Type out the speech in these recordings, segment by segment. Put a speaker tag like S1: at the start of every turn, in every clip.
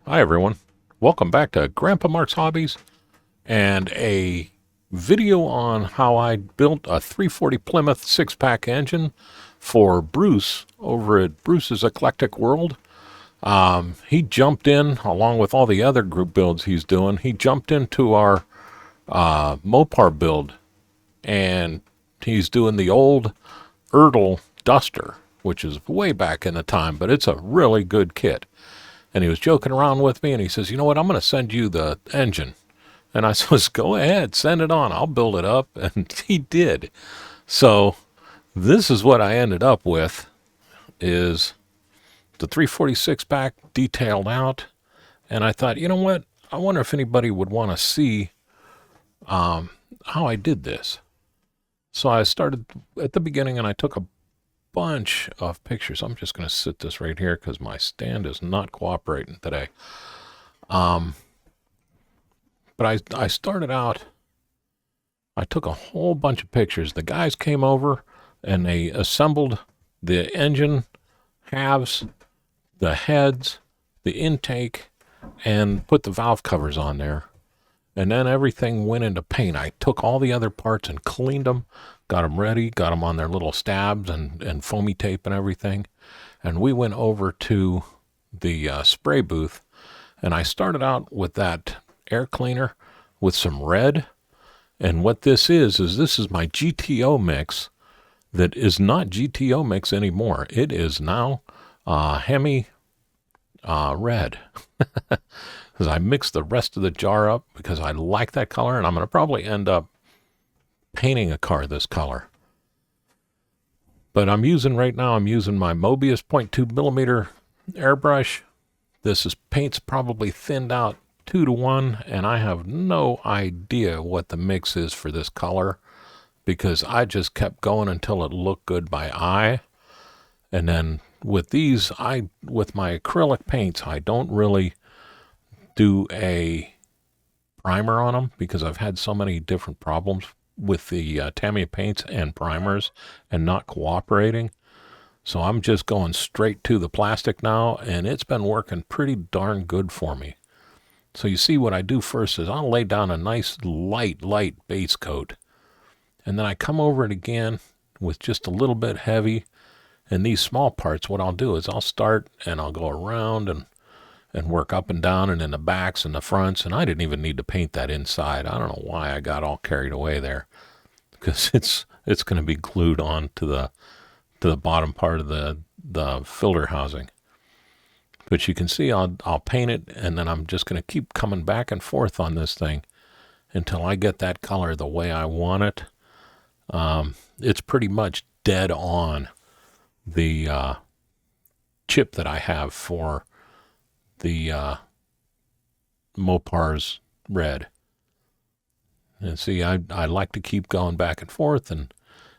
S1: Hi everyone, welcome back to Grandpa Mark's Hobbies and a video on how I built a 340 Plymouth 6-pack engine for Bruce over at Bruce's Eclectic World. He jumped in along with all the other group builds he's doing. He jumped into our Mopar build and he's doing the old ERTL Duster, which is way back in the time, but it's a really good kit. And he was joking around with me, and he says, you know what, I'm going to send you the engine. And I says, go ahead, send it on. I'll build it up. And he did. So this is what I ended up with, is the 346 pack detailed out. And I thought, you know what, I wonder if anybody would want to see how I did this. So I started at the beginning, and I took a bunch of pictures. I'm just going to sit this right here because my stand is not cooperating today. But I started out, I took a whole bunch of pictures. The guys came over and they assembled the engine halves, the heads, the intake, and put the valve covers on there. And then everything went into paint. I took all the other parts and cleaned them, got them ready, got them on their little stabs and foamy tape and everything. And we went over to the spray booth, and I started out with that air cleaner with some red. And what this is this is my GTO mix that is not GTO mix anymore. It is now Hemi red. Because I mixed the rest of the jar up because I like that color, and I'm going to probably end up painting a car this color. But I'm using my Mobius 0.2 millimeter airbrush. Paint's probably thinned out 2 to 1, and I have no idea what the mix is for this color because I just kept going until it looked good by eye. And then with with my acrylic paints, I don't really do a primer on them because I've had so many different problems with the Tamiya paints and primers and not cooperating. So I'm just going straight to the plastic now, and it's been working pretty darn good for me. So you see what I do first is I'll lay down a nice light base coat, and then I come over it again with just a little bit heavy. And these small parts, what I'll do is I'll start and I'll go around and work up and down and in the backs and the fronts. And I didn't even need to paint that inside. I don't know why I got all carried away there, because it's going to be glued on to the bottom part of the filter housing. But you can see I'll paint it, and then I'm just going to keep coming back and forth on this thing until I get that color the way I want it. It's pretty much dead on the chip that I have for the Mopar's red. And see, I like to keep going back and forth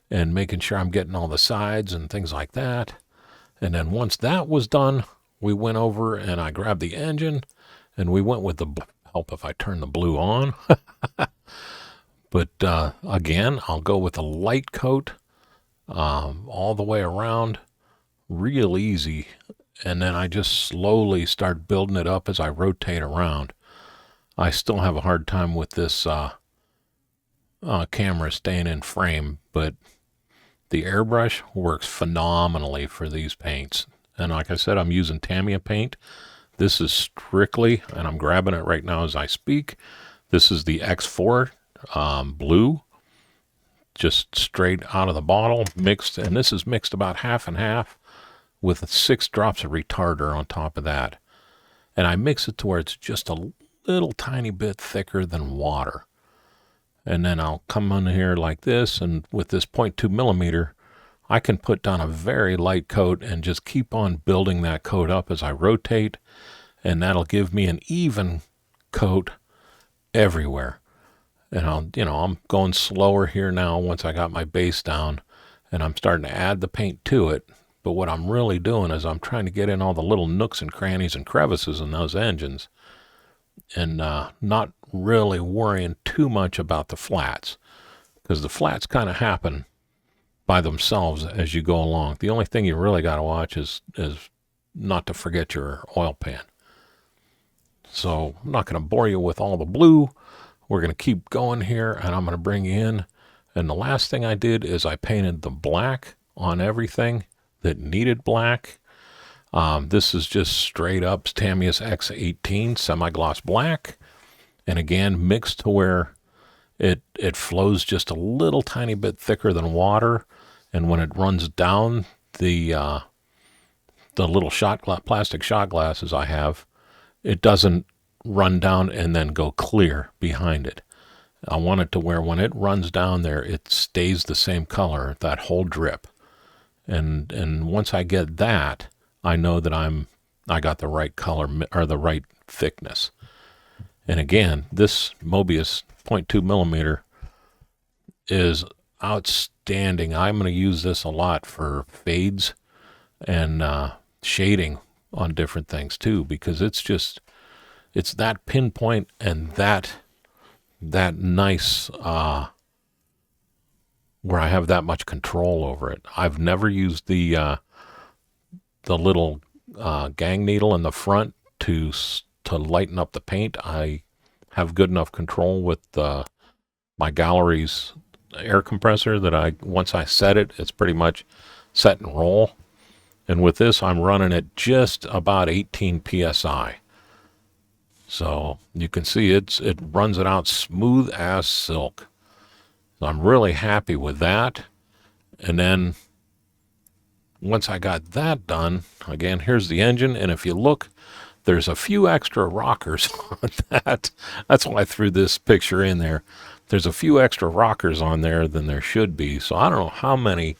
S1: and making sure I'm getting all the sides and things like that. And then once that was done, we went over and I grabbed the engine and we went with help if I turn the blue on. But again, I'll go with a light coat all the way around, real easy. And then I just slowly start building it up as I rotate around. I still have a hard time with this camera staying in frame, but the airbrush works phenomenally for these paints. And like I said, I'm using Tamiya paint. This is strictly, and I'm grabbing it right now as I speak, this is the X4 blue, just straight out of the bottle, mixed, and this is mixed about half and half with 6 drops of retarder on top of that. And I mix it to where it's just a little tiny bit thicker than water. And then I'll come on here like this, and with this 0.2 millimeter, I can put down a very light coat and just keep on building that coat up as I rotate, and that'll give me an even coat everywhere. And I'm going slower here now once I got my base down, and I'm starting to add the paint to it. But what I'm really doing is I'm trying to get in all the little nooks and crannies and crevices in those engines, and not really worrying too much about the flats, because the flats kind of happen by themselves as you go along. The only thing you really got to watch is not to forget your oil pan. So I'm not going to bore you with all the blue. We're going to keep going here, and I'm going to bring you in. And the last thing I did is I painted the black on everything that needed black. This is just straight up Tamiya's X18 semi-gloss black. And again, mixed to where it flows just a little tiny bit thicker than water. And when it runs down the little plastic shot glasses I have, it doesn't run down and then go clear behind it. I want it to where when it runs down there, it stays the same color, that whole drip. And once I get that, I know that I got the right color or the right thickness. And again, this Mobius 0.2 millimeter is outstanding. I'm going to use this a lot for fades and shading on different things too, because it's that pinpoint and that nice where I have that much control over it. I've never used the little gang needle in the front to lighten up the paint. I have good enough control with my gallery's air compressor that once I set it, it's pretty much set and roll. And with this, I'm running it just about 18 psi. So you can see it runs it out smooth as silk. So I'm really happy with that. And then once I got that done, again, here's the engine. And if you look, there's a few extra rockers on that. That's why I threw this picture in there. There's a few extra rockers on there than there should be. So I don't know how many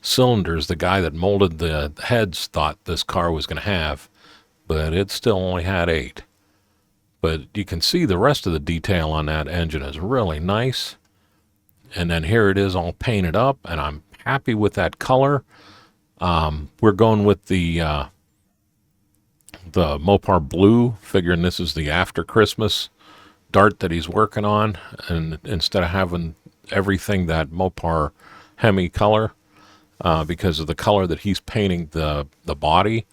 S1: cylinders the guy that molded the heads thought this car was going to have, but it still only had 8. But you can see the rest of the detail on that engine is really nice. And then here it is all painted up, and I'm happy with that color. We're going with the Mopar blue, figuring this is the after Christmas dart that he's working on, and instead of having everything that Mopar Hemi color, because of the color that he's painting the body,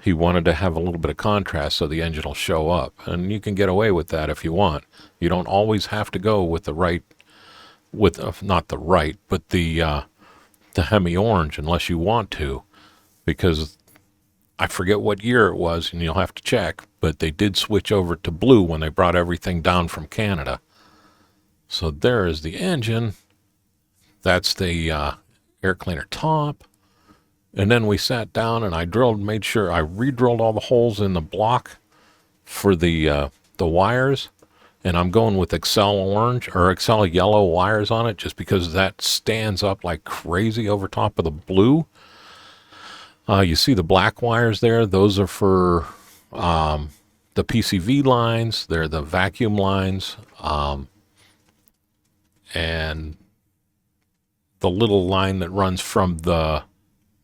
S1: he wanted to have a little bit of contrast so the engine will show up. And you can get away with that if you want. You don't always have to go with the right, not the right, but the Hemi orange unless you want to, because I forget what year it was, and you'll have to check, but they did switch over to blue when they brought everything down from Canada. So there is the engine. That's the air cleaner top. And then we sat down and I made sure I re-drilled all the holes in the block for the wires. And I'm going with Excel orange or Excel yellow wires on it just because that stands up like crazy over top of the blue. You see the black wires there. Those are for the PCV lines. They're the vacuum lines. And the little line that runs from the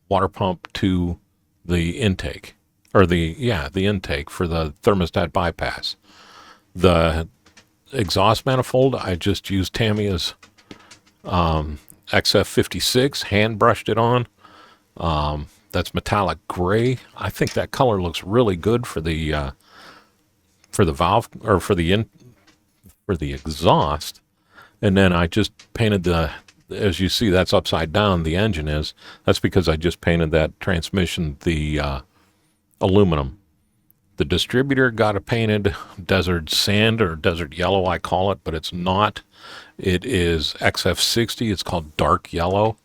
S1: water pump to the intake, or the intake for the thermostat bypass. The exhaust manifold, I just used Tamiya's XF56, hand brushed it on. That's metallic gray. I think that color looks really good for the valve, or for the exhaust. And then I just painted as you see, that's upside down, the engine is. That's because I just painted that transmission the aluminum. The distributor got it painted desert sand or desert yellow, I call it, but it's not. It is XF60. It's called dark yellow.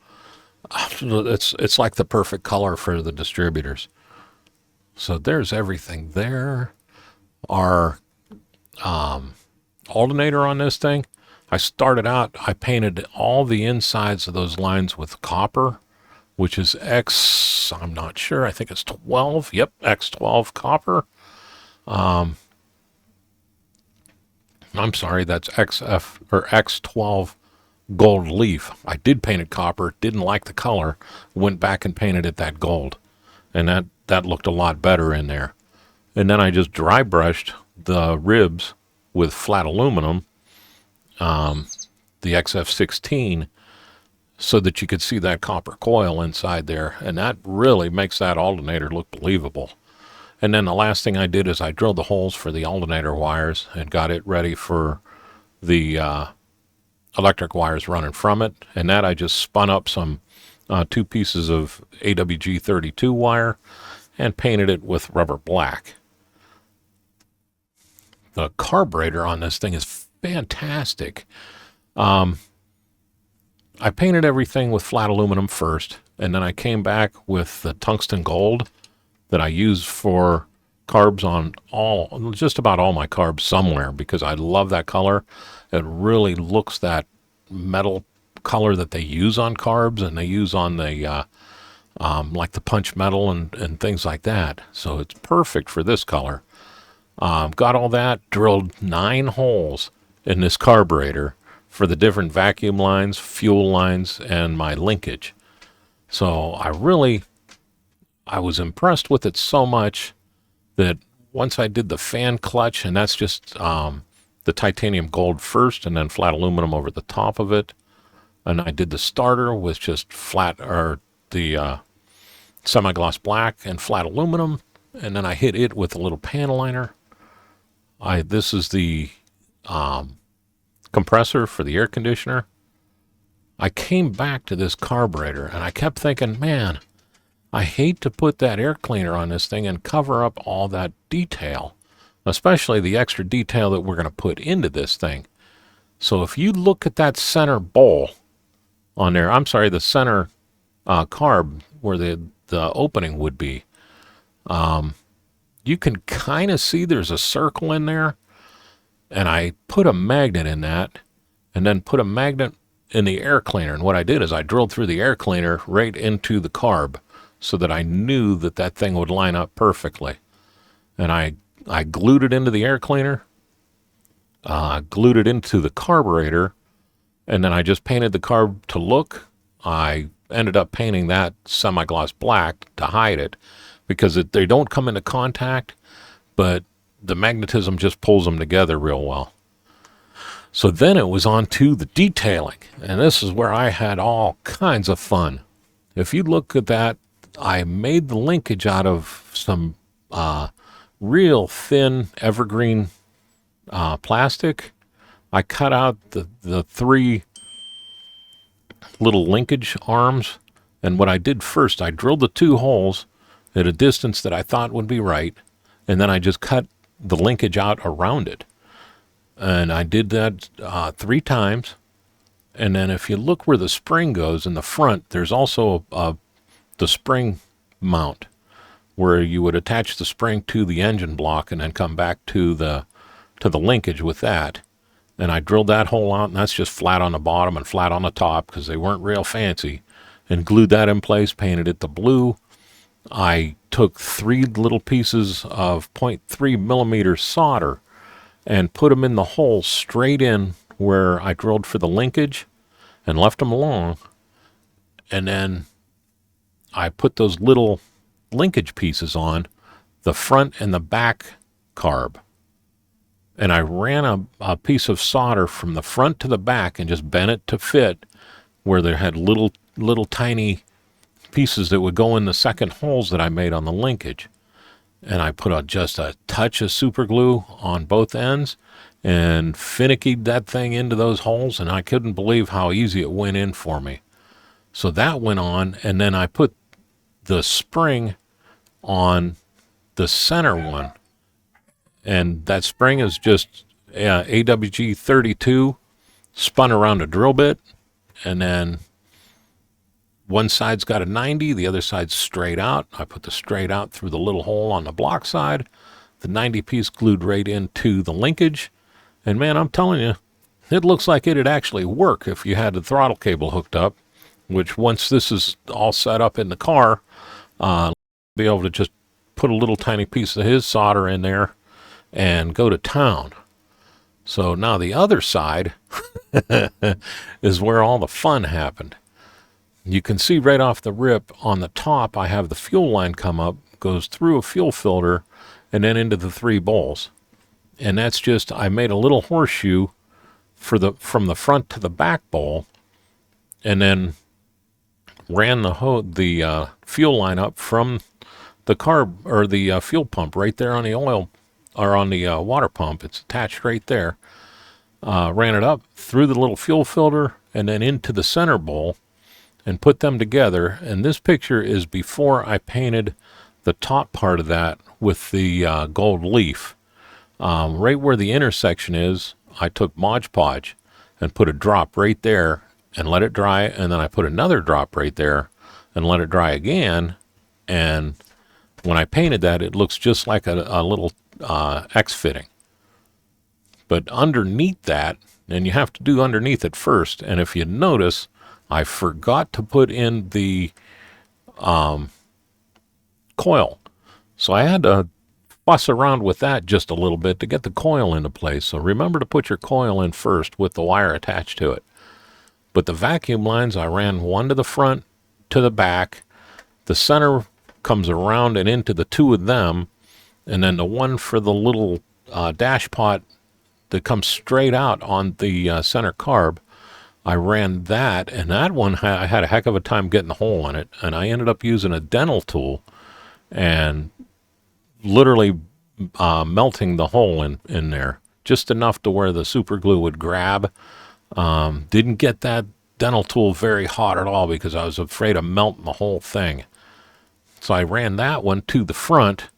S1: It's like the perfect color for the distributors. So there's everything there. Our alternator on this thing, I started out, I painted all the insides of those lines with copper, which is I'm not sure, I think it's 12. Yep, X12 copper. I'm sorry, that's XF or X12 gold leaf. I did paint it copper, didn't like the color, went back and painted it that gold. And that looked a lot better in there. And then I just dry brushed the ribs with flat aluminum, the XF16, so that you could see that copper coil inside there. And that really makes that alternator look believable. And then the last thing I did is I drilled the holes for the alternator wires and got it ready for the electric wires running from it. And that I just spun up some 2 pieces of AWG 32 wire and painted it with rubber black. The carburetor on this thing is fantastic. I painted everything with flat aluminum first, and then I came back with the tungsten gold that I use for carbs on just about all my carbs somewhere, because I love that color. It really looks that metal color that they use on carbs and they use on the like the punch metal and things like that. So it's perfect for this color. Got all that, drilled 9 holes in this carburetor for the different vacuum lines, fuel lines, and my linkage. So I was impressed with it so much that once I did the fan clutch, and that's just the titanium gold first and then flat aluminum over the top of it, and I did the starter with just flat, or the semi-gloss black and flat aluminum, and then I hit it with a little panel liner. This is the compressor for the air conditioner. I came back to this carburetor and I kept thinking, man, I hate to put that air cleaner on this thing and cover up all that detail, especially the extra detail that we're going to put into this thing. So if you look at that center bowl on there, I'm sorry, the center carb where the opening would be, you can kind of see there's a circle in there. And I put a magnet in that, and then put a magnet in the air cleaner. And what I did is I drilled through the air cleaner right into the carb so that I knew that that thing would line up perfectly. And I glued it into the air cleaner, glued it into the carburetor, and then I just painted the carb to look. I ended up painting that semi-gloss black to hide it, because they don't come into contact, but the magnetism just pulls them together real well. So then it was on to the detailing, and this is where I had all kinds of fun. If you look at that, I made the linkage out of some real thin evergreen plastic. I cut out the 3 little linkage arms, and what I did first, I drilled the 2 holes at a distance that I thought would be right, and then I just cut the linkage out around it. And I did that 3 times. And then if you look where the spring goes in the front, there's also the spring mount where you would attach the spring to the engine block and then come back to the linkage with that. And I drilled that hole out, and that's just flat on the bottom and flat on the top because they weren't real fancy, and glued that in place, painted it the blue. I took 3 little pieces of 0.3 millimeter solder and put them in the hole straight in where I drilled for the linkage and left them alone. And then I put those little linkage pieces on the front and the back carb. And I ran a piece of solder from the front to the back and just bent it to fit where there had little tiny pieces that would go in the second holes that I made on the linkage. And I put just a touch of super glue on both ends and finickied that thing into those holes, and I couldn't believe how easy it went in for me. So that went on, and then I put the spring on the center one, and that spring is just AWG 32 spun around a drill bit, and then one side's got a 90, the other side's straight out. I put the straight out through the little hole on the block side, the 90 piece glued right into the linkage, and man, I'm telling you, it looks like it'd actually work if you had the throttle cable hooked up, which once this is all set up in the car, be able to just put a little tiny piece of his solder in there and go to town. So now the other side is where all the fun happened. You can see right off the rip on the top, I have the fuel line come up, goes through a fuel filter, and then into the 3 bowls. And that's just, I made a little horseshoe from the front to the back bowl, and then ran the fuel line up from the carb or the fuel pump right there on the oil or on the water pump. It's attached right there. Ran it up through the little fuel filter and then into the center bowl and put them together. And this picture is before I painted the top part of that with the gold leaf. Right where the intersection is, I took Mod Podge and put a drop right there and let it dry, and then I put another drop right there and let it dry again. And when I painted that, it looks just like a little X fitting. But underneath that, and you have to do underneath it first, and if you notice, I forgot to put in the coil. So I had to fuss around with that just a little bit to get the coil into place. So remember to put your coil in first with the wire attached to it. But the vacuum lines, I ran one to the front, to the back. The center comes around and into the two of them. And then the one for the little dash pot that comes straight out on the center carb, I ran that, and that one I had a heck of a time getting the hole in it, and I ended up using a dental tool and literally melting the hole in there, just enough to where the super glue would grab. Didn't get that dental tool very hot at all because I was afraid of melting the whole thing. So I ran that one to the front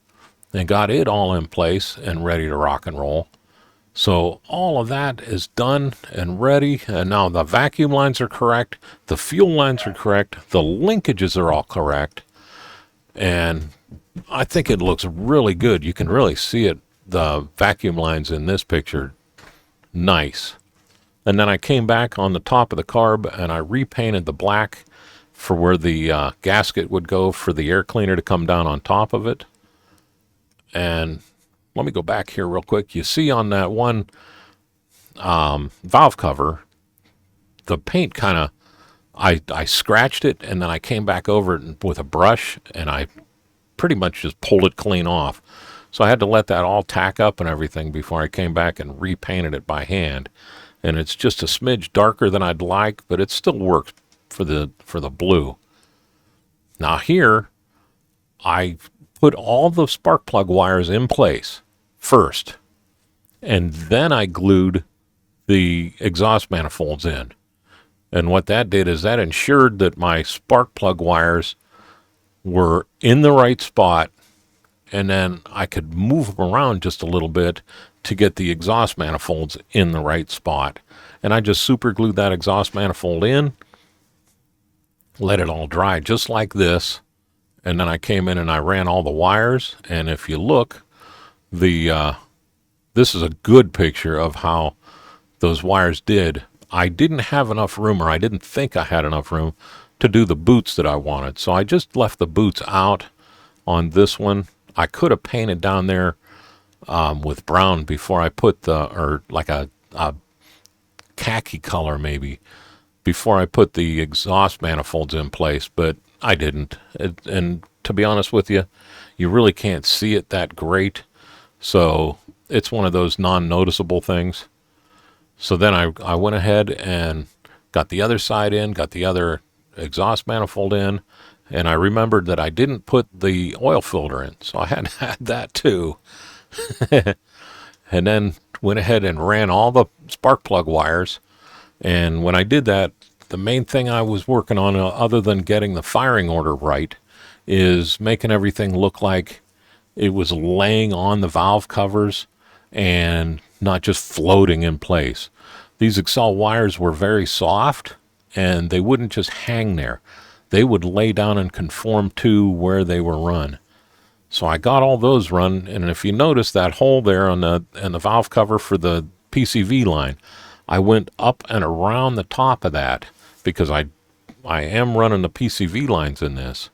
S1: and got it all in place and ready to rock and roll. So all of that is done and ready, and now the vacuum lines are correct, the fuel lines are correct, the linkages are all correct, and I think it looks really good. You can really see it, the vacuum lines in this picture, nice. And then I came back on the top of the carb and I repainted the black for where the gasket would go for the air cleaner to come down on top of it. And let me go back here real quick. You see on that one valve cover, the paint kind of, I scratched it and then I came back over it with a brush and I pretty much just pulled it clean off. So I had to let that all tack up and everything before I came back and repainted it by hand. And it's just a smidge darker than I'd like, but it still works for the blue. Now here, I put all the spark plug wires in place first, and then I glued the exhaust manifolds in. And what that did is that ensured that my spark plug wires were in the right spot, and then I could move them around just a little bit to get the exhaust manifolds in the right spot. And I just super glued that exhaust manifold in, let it all dry just like this, and then I came in and I ran all the wires. And if you look, this is a good picture of how those wires did. I didn't have enough room, or I didn't think I had enough room to do the boots that I wanted. So I just left the boots out on this one. I could have painted down there with brown before I put or like a khaki color maybe, before I put the exhaust manifolds in place, but I didn't. And to be honest with you, you really can't see it that great. So it's one of those non-noticeable things. So then I went ahead and got the other side in, got the other exhaust manifold in, and I remembered that I didn't put the oil filter in, so I had to add that too. And then went ahead and ran all the spark plug wires. And when I did that, the main thing I was working on, other than getting the firing order right, is making everything look like it was laying on the valve covers and not just floating in place. These Excel wires were very soft, and they wouldn't just hang there. They would lay down and conform to where they were run. So I got all those run, and if you notice that hole there on the valve cover for the PCV line, I went up and around the top of that because I am running the PCV lines in this.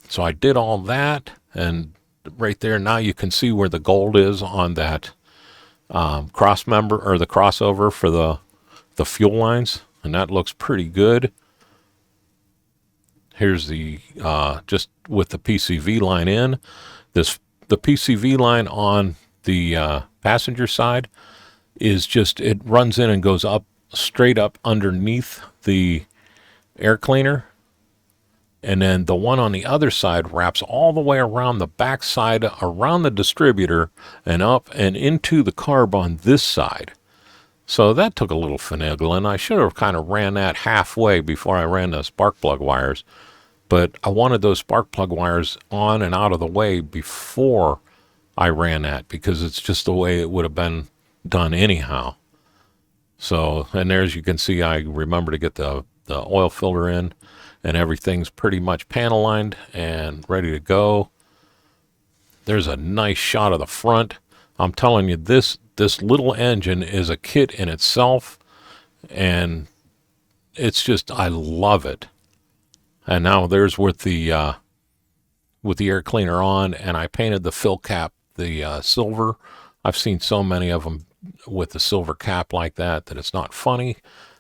S1: So I did all that, and right there now you can see where the gold is on that cross member, or the crossover for the fuel lines, and that looks pretty good. Here's the just with the PCV line in. The PCV line on the passenger side is just, it runs in and goes up straight up underneath the air cleaner. And then the one on the other side wraps all the way around the back side, around the distributor, and up and into the carb on this side. So that took a little finagling. I should have kind of ran that halfway before I ran the spark plug wires. But I wanted those spark plug wires on and out of the way before I ran that, because it's just the way it would have been done anyhow. So, and there, as you can see, I remember to get the oil filter in, and everything's pretty much panel lined and ready to go. There's a nice shot of the front. I'm telling you, this little engine is a kit in itself, and it's just, I love it. And now there's with the air cleaner on, and I painted the fill cap the silver. I've seen so many of them with the silver cap like that it's not funny,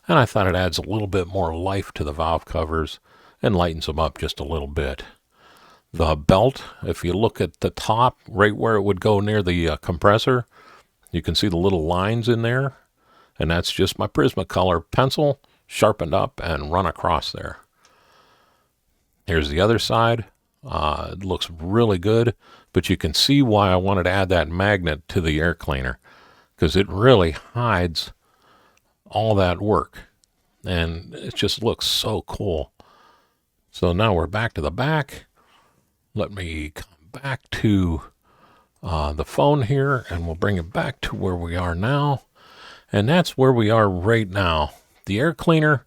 S1: and I thought it adds a little bit more life to the valve covers and lightens them up just a little bit. The belt, if you look at the top, right where it would go near the compressor, you can see the little lines in there, and that's just my Prismacolor pencil sharpened up and run across there. Here's the other side. It looks really good, but you can see why I wanted to add that magnet to the air cleaner, because it really hides all that work, and it just looks so cool. So now we're back to the back. Let me come back to the phone here, and we'll bring it back to where we are now. And that's where we are right now. The air cleaner,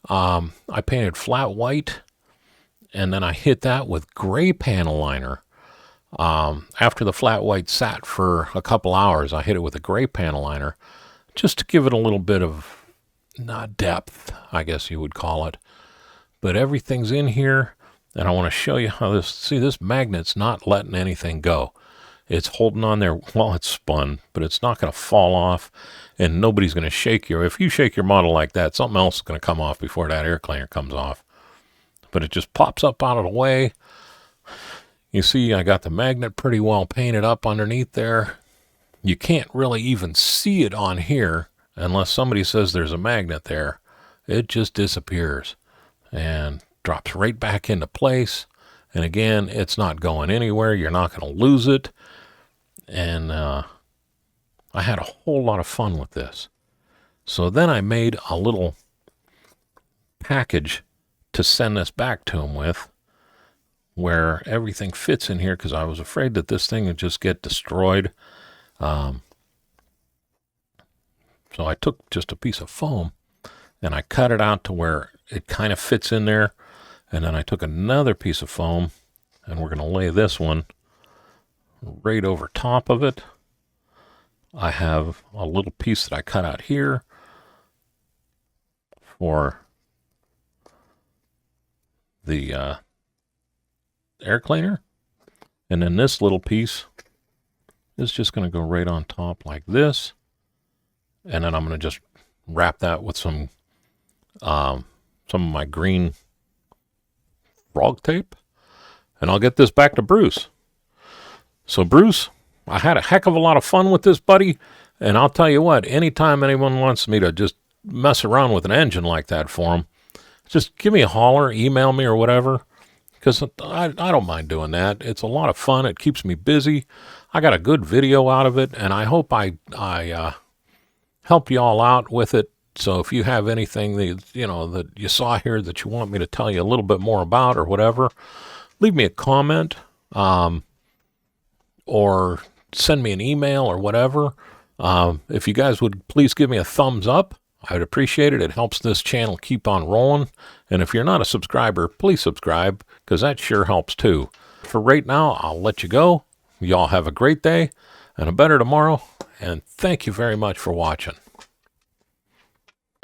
S1: I painted flat white, and then I hit that with gray panel liner. After the flat white sat for a couple hours, I hit it with a gray panel liner just to give it a little bit of, not depth, I guess you would call it. But everything's in here, and I want to show you how this magnet's not letting anything go. It's holding on there while it's spun, but it's not going to fall off, and nobody's going to shake you. If you shake your model like that, something else is going to come off before that air cleaner comes off. But it just pops up out of the way. You see, I got the magnet pretty well painted up underneath there. You can't really even see it on here unless somebody says there's a magnet there. It just disappears and drops right back into place. And again, it's not going anywhere. You're not going to lose it. And I had a whole lot of fun with this. So then I made a little package to send this back to him with, where everything fits in here, because I was afraid that this thing would just get destroyed. So I took just a piece of foam and I cut it out to where it kind of fits in there. And then I took another piece of foam, and we're going to lay this one right over top of it. I have a little piece that I cut out here for the air cleaner, and then this little piece is just going to go right on top like this, and then I'm going to just wrap that with some of my green frog tape, and I'll get this back to Bruce. So Bruce, I had a heck of a lot of fun with this, buddy, and I'll tell you what, anytime anyone wants me to just mess around with an engine like that for them, just give me a holler, email me or whatever, because I don't mind doing that. It's a lot of fun. It keeps me busy. I got a good video out of it, and I hope I help you all out with it. So if you have anything that you saw here that you want me to tell you a little bit more about or whatever, leave me a comment, or send me an email or whatever. If you guys would please give me a thumbs up, I would appreciate it. It helps this channel keep on rolling. And if you're not a subscriber, please subscribe, because that sure helps too. For right now, I'll let you go. Y'all have a great day and a better tomorrow. And thank you very much for watching.